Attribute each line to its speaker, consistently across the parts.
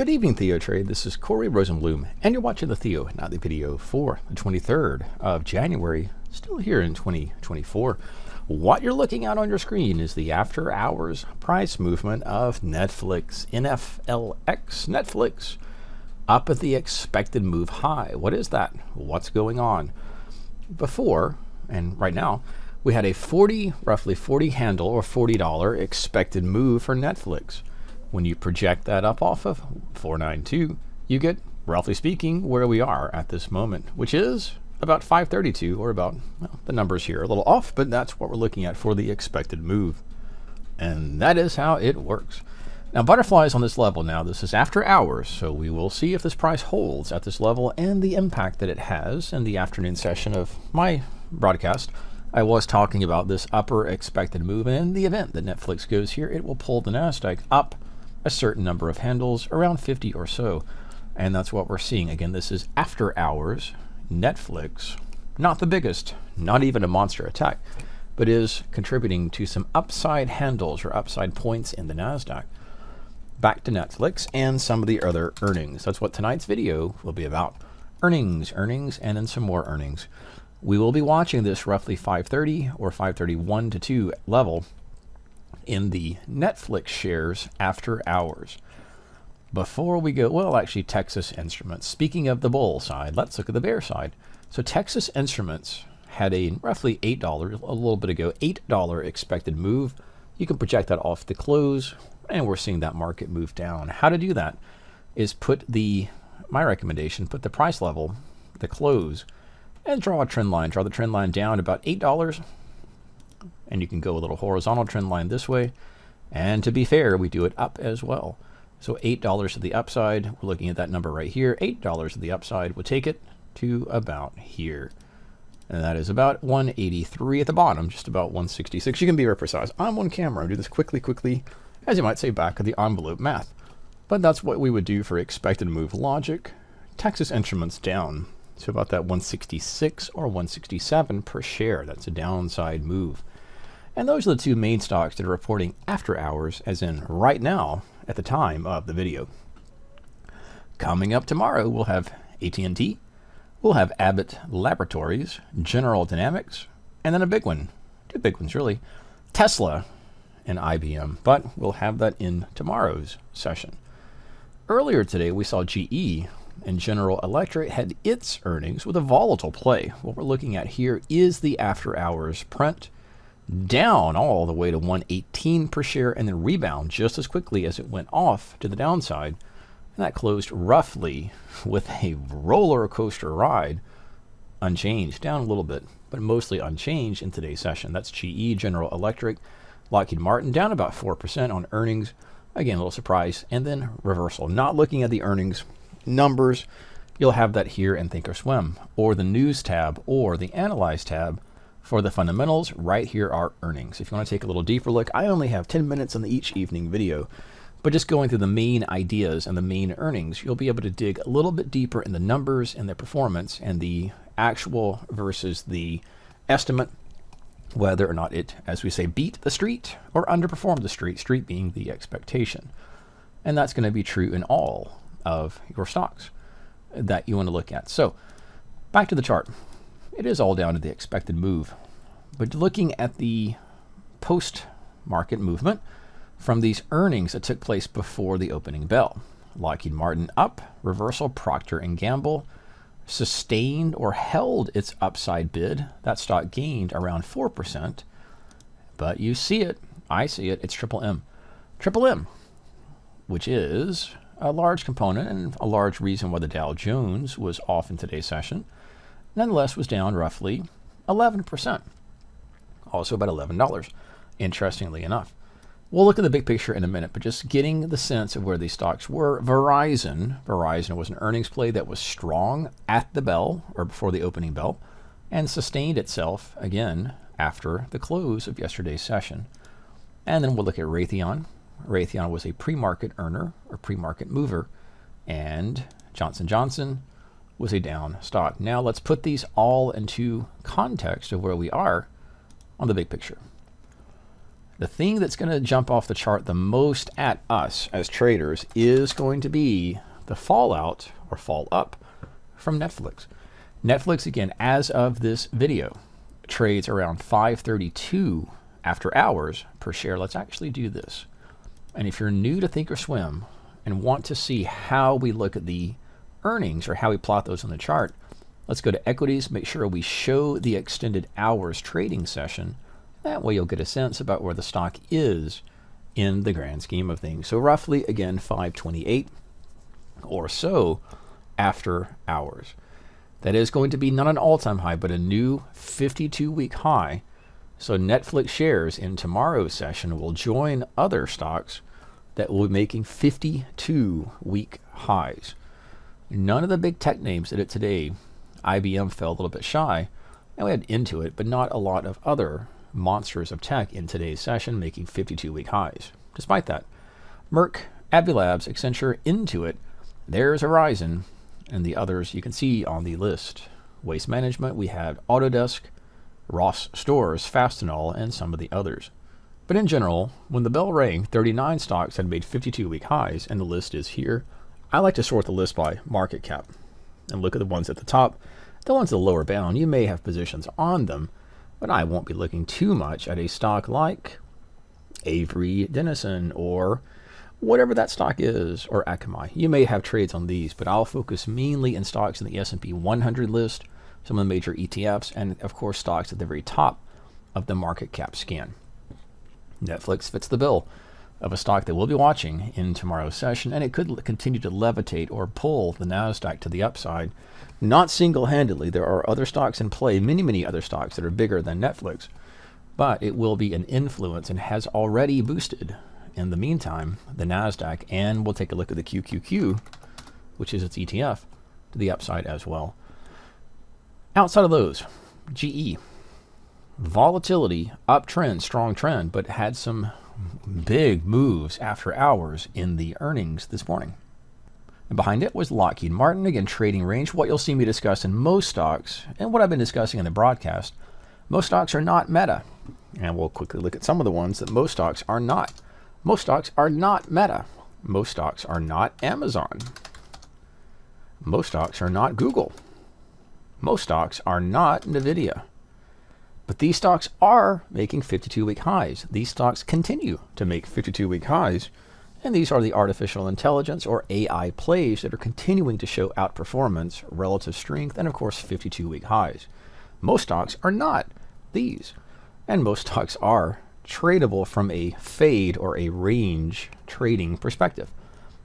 Speaker 1: Good evening, TheoTRADE. This is Corey Rosenblum, and you're watching the Theo Nightly Video for the 23rd of January, still here in 2024. What you're looking at on your screen is the after-hours price movement of Netflix, NFLX, Netflix, up at the expected move high. What is that? What's going on? Before, and right now, we had a roughly 40 handle or $40 expected move for Netflix. When you project that up off of 492, you get, roughly speaking, where we are at this moment, which is about 532, or about, well, the numbers here are a little off, but that's what we're looking at for the expected move. And that is how it works. Now, butterflies on this level now, this is after hours, so we will see if this price holds at this level and the impact that it has. In the afternoon session of my broadcast, I was talking about this upper expected move, and in the event that Netflix goes here, it will pull the Nasdaq up a certain number of handles, around 50 or so. And that's what we're seeing. Again, this is after hours. Netflix, not the biggest, not even a monster attack, but is contributing to some upside handles or upside points in the Nasdaq. Back to Netflix and some of the other earnings. That's what tonight's video will be about. Earnings, and then some more earnings. We will be watching this roughly 530 or 531 to 2 level in the Netflix shares after hours. Before we go, well, actually, Texas Instruments. Speaking of the bull side, let's look at the bear side. So Texas Instruments had a roughly $8, a little bit ago, $8 expected move. You can project that off the close, and we're seeing that market move down. How to do that is my recommendation, put the price level, the close, and draw a trend line. Draw the trend line down about $8. And you can go a little horizontal trend line this way. And to be fair, we do it up as well. So $8 to the upside, we're looking at that number right here. $8 to the upside would take it to about here. And that is about 183 at the bottom, just about 166. You can be very precise. I'm on camera. I do this quickly, as you might say, back of the envelope math. But that's what we would do for expected move logic. Texas Instruments down. So about that 166 or 167 per share. That's a downside move. And those are the two main stocks that are reporting after hours, as in right now at the time of the video. Coming up tomorrow, we'll have AT&T, we'll have Abbott Laboratories, General Dynamics, and then a big one, two big ones really, Tesla and IBM, but we'll have that in tomorrow's session. Earlier today, we saw GE and General Electric had its earnings with a volatile play. What we're looking at here is the after hours print, down all the way to 118 per share, and then rebound just as quickly as it went off to the downside. And that closed roughly with a roller coaster ride, unchanged, down a little bit, but mostly unchanged in today's session. That's GE, General Electric, Lockheed Martin, down about 4% on earnings. Again, a little surprise, and then reversal. Not looking at the earnings numbers, you'll have that here in thinkorswim, or the news tab, or the analyze tab. For the fundamentals, right here are earnings. If you want to take a little deeper look, I only have 10 minutes on each evening video, but just going through the main ideas and the main earnings, you'll be able to dig a little bit deeper in the numbers and their performance and the actual versus the estimate, whether or not it, as we say, beat the street or underperformed the street being the expectation. And that's going to be true in all of your stocks that you want to look at. So back to the chart. It is all down to the expected move. But looking at the post-market movement from these earnings that took place before the opening bell. Lockheed Martin up, reversal, Procter & Gamble sustained or held its upside bid. That stock gained around 4%. But you see it, I see it, it's Triple M. Triple M, which is a large component and a large reason why the Dow Jones was off in today's session, nonetheless was down roughly 11%, also about $11, interestingly enough. We'll look at the big picture in a minute, but just getting the sense of where these stocks were. Verizon was an earnings play that was strong at the bell, or before the opening bell, and sustained itself again after the close of yesterday's session. And then we'll look at Raytheon. Raytheon was a pre-market earner, or pre-market mover, and Johnson & Johnson was a down stock. Now let's put these all into context of where we are on the big picture. The thing that's going to jump off the chart the most at us as traders is going to be the fallout or fall up from Netflix. Netflix, again, as of this video, trades around 532 after hours per share. Let's actually do this. And if you're new to thinkorswim and want to see how we look at the earnings or how we plot those on the chart, let's go to equities, make sure we show the extended hours trading session. That way you'll get a sense about where the stock is in the grand scheme of things. So roughly, again, 528 or so after hours. That is going to be not an all-time high, but a new 52-week high. So Netflix shares in tomorrow's session will join other stocks that will be making 52-week highs. None of the big tech names did it today. IBM fell a little bit shy, and we had Intuit, but not a lot of other monsters of tech in today's session making 52-week highs. Despite that, Merck, AbbVie Labs, Accenture, Intuit, there's Horizon, and the others you can see on the list. Waste Management, we had Autodesk, Ross Stores, Fastenal, and some of the others. But in general, when the bell rang, 39 stocks had made 52-week highs, and the list is here. I like to sort the list by market cap and look at the ones at the top. The ones at the lower bound, you may have positions on them, but I won't be looking too much at a stock like Avery Dennison or whatever that stock is, or Akamai. You may have trades on these, but I'll focus mainly in stocks in the S&P 100 list, some of the major ETFs, and of course stocks at the very top of the market cap scan. Netflix fits the bill of a stock that we'll be watching in tomorrow's session, and it could continue to levitate or pull the Nasdaq to the upside. Not single-handedly. There are other stocks in play, many other stocks that are bigger than Netflix, but it will be an influence and has already boosted, in the meantime, the Nasdaq, and we'll take a look at the QQQ, which is its ETF, to the upside as well. Outside of those, GE, volatility, uptrend, strong trend, but had some big moves after hours in the earnings this morning. And behind it was Lockheed Martin, again, trading range. What you'll see me discuss in most stocks, and what I've been discussing in the broadcast, most stocks are not Meta. And we'll quickly look at some of the ones that most stocks are not. Most stocks are not Meta. Most stocks are not Amazon. Most stocks are not Google. Most stocks are not NVIDIA. But these stocks are making 52-week highs. These stocks continue to make 52-week highs. And these are the artificial intelligence or AI plays that are continuing to show outperformance, relative strength, and of course 52-week highs. Most stocks are not these. And most stocks are tradable from a fade or a range trading perspective.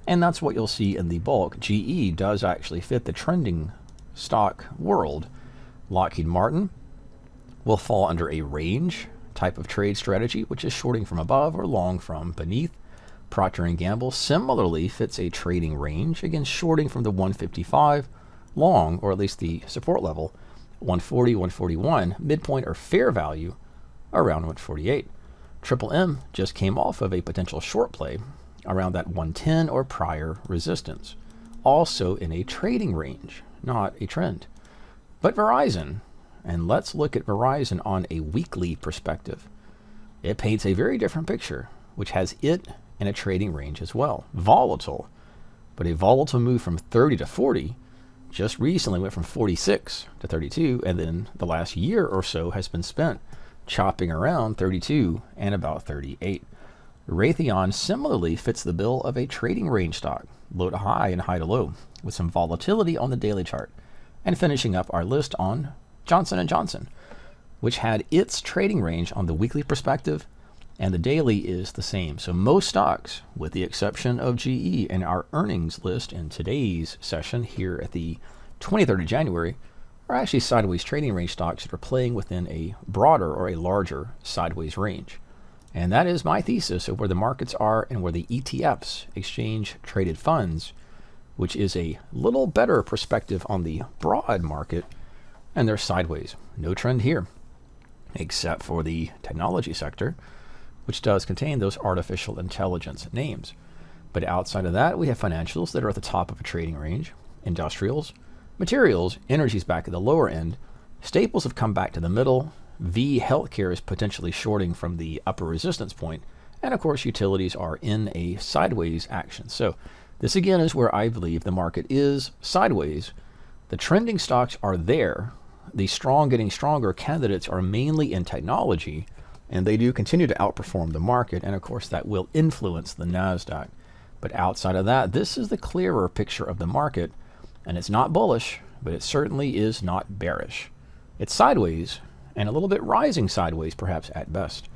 Speaker 1: And that's what you'll see in the bulk. GE does actually fit the trending stock world. Lockheed Martin will fall under a range type of trade strategy, which is shorting from above or long from beneath. Procter & Gamble similarly fits a trading range, again shorting from the 155, long, or at least the support level, 140, 141, midpoint or fair value around 148. Triple M just came off of a potential short play around that 110 or prior resistance, also in a trading range, not a trend. But Verizon, and let's look at Verizon on a weekly perspective. It paints a very different picture, which has it in a trading range as well. Volatile, but a volatile move from 30 to 40 just recently went from 46 to 32, and then the last year or so has been spent chopping around 32 and about 38. Raytheon similarly fits the bill of a trading range stock, low to high and high to low, with some volatility on the daily chart. And finishing up our list on Johnson & Johnson, which had its trading range on the weekly perspective, and the daily is the same. So most stocks, with the exception of GE and our earnings list in today's session here at the 23rd of January, are actually sideways trading range stocks that are playing within a broader or a larger sideways range. And that is my thesis of where the markets are and where the ETFs, exchange traded funds, which is a little better perspective on the broad market, and they're sideways. No trend here, except for the technology sector, which does contain those artificial intelligence names. But outside of that, we have financials that are at the top of a trading range, industrials, materials, energy's back at the lower end, staples have come back to the middle, V Healthcare is potentially shorting from the upper resistance point. And of course, utilities are in a sideways action. So this again is where I believe the market is sideways. The trending stocks are there. The strong getting stronger candidates are mainly in technology, and they do continue to outperform the market. And of course, that will influence the Nasdaq. But outside of that, this is the clearer picture of the market. And it's not bullish, but it certainly is not bearish. It's sideways and a little bit rising sideways, perhaps at best.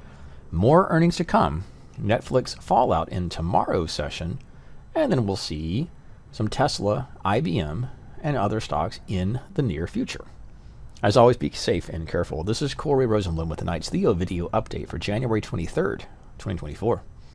Speaker 1: More earnings to come. Netflix fallout in tomorrow's session, and then we'll see some Tesla, IBM, and other stocks in the near future. As always, be safe and careful. This is Corey Rosenblum with tonight's Theo video update for January 23rd, 2024.